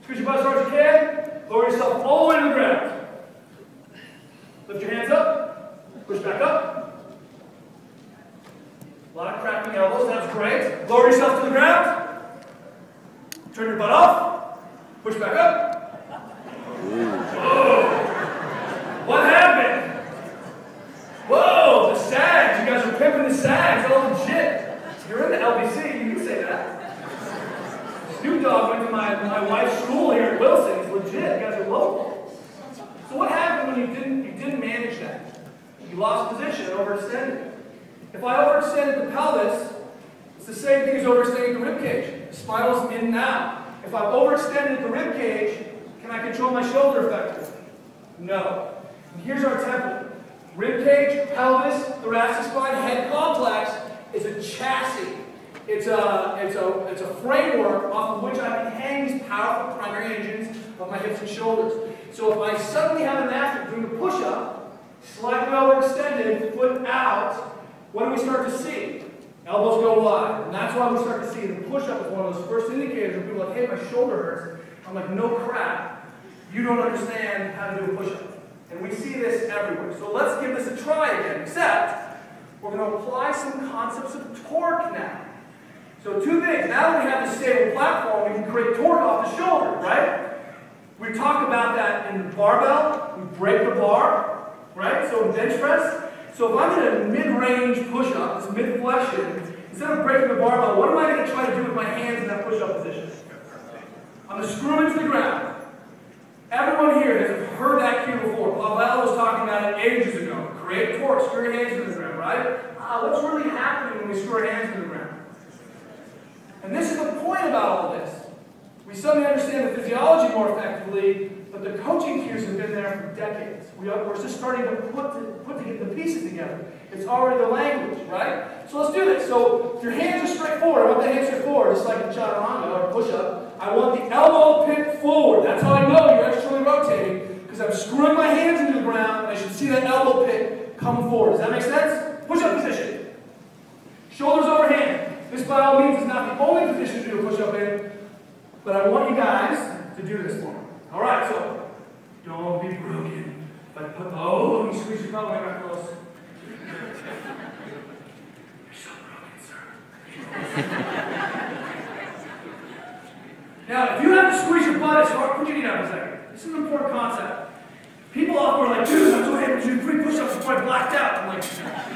Squeeze your butt as hard as you can. Lower yourself all the way to the ground. Lift your hands up. Push back up. A lot of cracking elbows. That's great. Lower yourself to the ground. Turn your butt off. Push back up. Whoa. What happened? Whoa, the sags. You guys are pimping the sags. Oh, legit. You're in the LBC. You can say that. Snoop Dogg went to my wife's school here at Wilson. It's legit. You guys are local. So what happened when you didn't manage that? You lost position and overextended. If I overextended the pelvis, it's the same thing as overextending the rib cage. The spinal's in now. If I've overextended the rib cage, can I control my shoulder effectively? No. And here's our template. Rib cage, pelvis, thoracic spine, head complex is a chassis. It's a framework off of which I can hang these powerful primary engines of my hips and shoulders. So if I suddenly have an athlete doing a push-up, slightly overextended, foot out, what do we start to see? Elbows go wide. And that's why we start to see the push-up is one of those first indicators where people are like, hey, my shoulder hurts. I'm like, no crap. You don't understand how to do a push-up. And we see this everywhere. So let's give this a try again, except we're going to apply some concepts of torque now. So two things. Now that we have this stable platform, we can create torque off the shoulder, right? We talk about that in the barbell. We break the bar, right? So in bench press. So if I'm in a mid-range push-up, this mid-flexion, instead of breaking the barbell, what am I going to try to do with my hands in that push-up position? I'm going to screw into the ground. Everyone here has heard that cue before. Pavel was talking about it ages ago. Create torque, screw your hands into the ground, right? What's really happening when we screw our hands into the ground? And this is the point about all this. We suddenly understand the physiology more effectively, but the coaching cues have been there for decades. We're just starting to put the pieces together. It's already the language, right? So let's do this. So if your hands are straight forward, I want the hands straight forward, just like a chaturanga or push-up. I want the elbow pit forward. That's how I know you're externally rotating, because I'm screwing my hands into the ground, and I should see that elbow pit come forward. Does that make sense? Push-up position. Shoulders overhand. This by all means is not the only position to do a push-up in, but I want you guys to do this for me. All right, so don't be broken. But let me squeeze your butt when I got close. You're so broken, sir. Now, if you have to squeeze your butt as hard, put your knee down for a second. This is an important concept. People often are like, dude, I'm so able to do 3 push-ups before I blacked out. I'm like,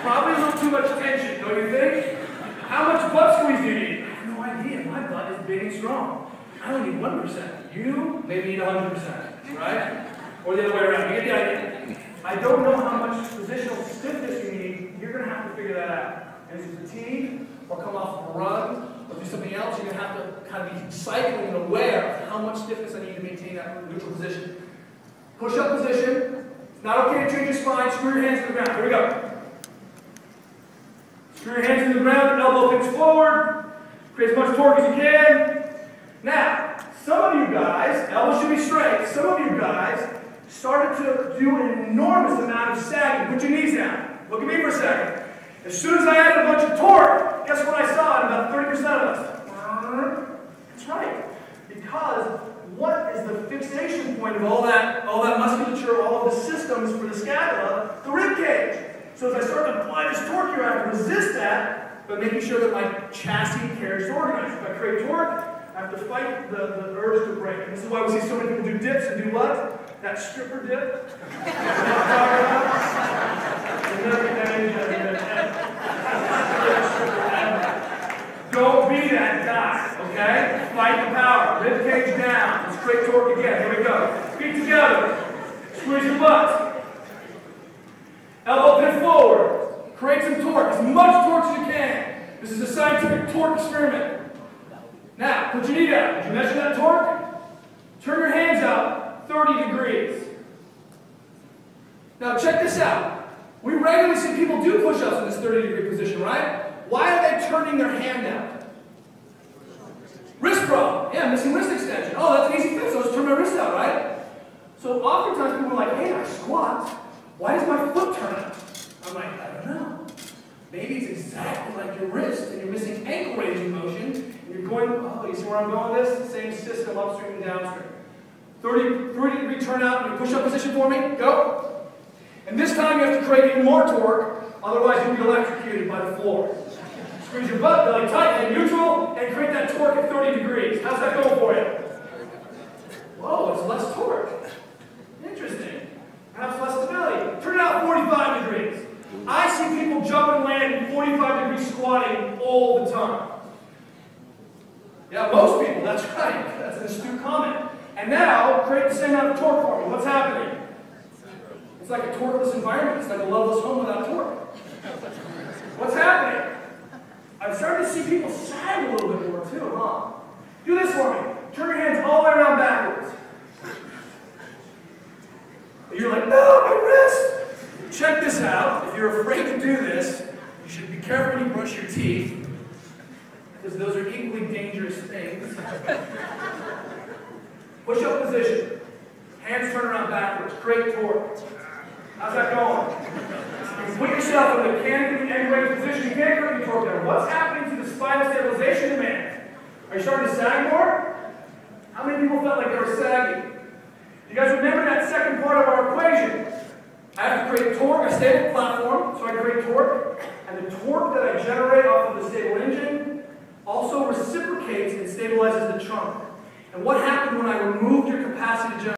probably a little too much tension, don't you think? How much butt squeeze do you need? I have no idea. My butt is big and strong. I only need 1%. You maybe need 100%, right? Or the other way around. You get the idea. I don't know how much positional stiffness you need. You're going to have to figure that out. And if you fatigue, or come off of a run, or do something else, you're going to have to kind of be cycling and aware of how much stiffness I need to maintain that neutral position. Push-up position. It's not okay to change your spine. Screw your hands to the ground. Here we go. Screw your hands to the ground, elbow picks forward. Create as much torque as you can. Now, some of you guys, elbows should be straight. Some of you guys started to do an enormous amount of sagging. Put your knees down. Look at me for a second. As soon as I added a bunch of torque, guess what I saw in about 30% of us? That's right. Because what is the fixation point of all that musculature, all of the systems for the scapula? The rib cage. So as I start to apply this torque here, I have to resist that, but making sure that my chassis carries organized. If I create torque, I have to fight the urge to break. And this is why we see so many people do dips and do what? That stripper dip. Don't be that guy, okay? Fight the power. Rib cage down. Let's create torque again. Here we go. Feet together. Squeeze your butt. Elbow pin forward. Create some torque. As much torque as you can. This is a scientific torque experiment. Now, put your knee down. Did you measure that torque? Turn your hands out 30 degrees. Now, check this out. We regularly see people do push-ups in this 30-degree position, right? Why are they turning their hand out? Wrist problem. Yeah, missing wrist extension. Oh, that's an easy fix. I'll just turn my wrist out, right? So oftentimes people are like, hey, I squat. Why does my foot turn out? I'm like, I don't know. Maybe it's exactly like your wrist and you're missing ankle range of motion And you're going, oh, you see where I'm going with this? Same system, upstream and downstream. 30-degree turnout in your push-up position for me. Go. And this time you have to create even more torque, otherwise you'll be electrocuted by the floor. Squeeze your butt, belly tight, and neutral, and create that torque at 30 degrees. How's that going for you? Whoa, it's less torque. Interesting. Perhaps less stability. Turn it out 45 degrees. I see people jump and land in 45-degree squatting all the time. Yeah, most people, that's right. That's an astute comment. And now, create the same amount of torque for me. What's happening? It's like a torqueless environment. It's like a loveless home without torque. What's happening? I'm starting to see people sag a little bit more too, huh? Do this for me. Turn your hands all the way around backwards. You're like, no, my wrist! Check this out. If you're afraid to do this, you should be careful when you brush your teeth, because those are equally dangerous things. Push-up position. Hands turn around backwards. Create torque. How's that going? You put yourself in the mechanically end-range position. You can't create torque there. What's happening to the spinal stabilization demands? Are you starting to sag more? How many people felt like they were sagging? You guys remember that second part of our equation? I have to create torque, a stable platform, so I create torque, and the torque that I generate off of the stable engine also reciprocates and stabilizes the trunk. And what happened when I removed your capacity to generate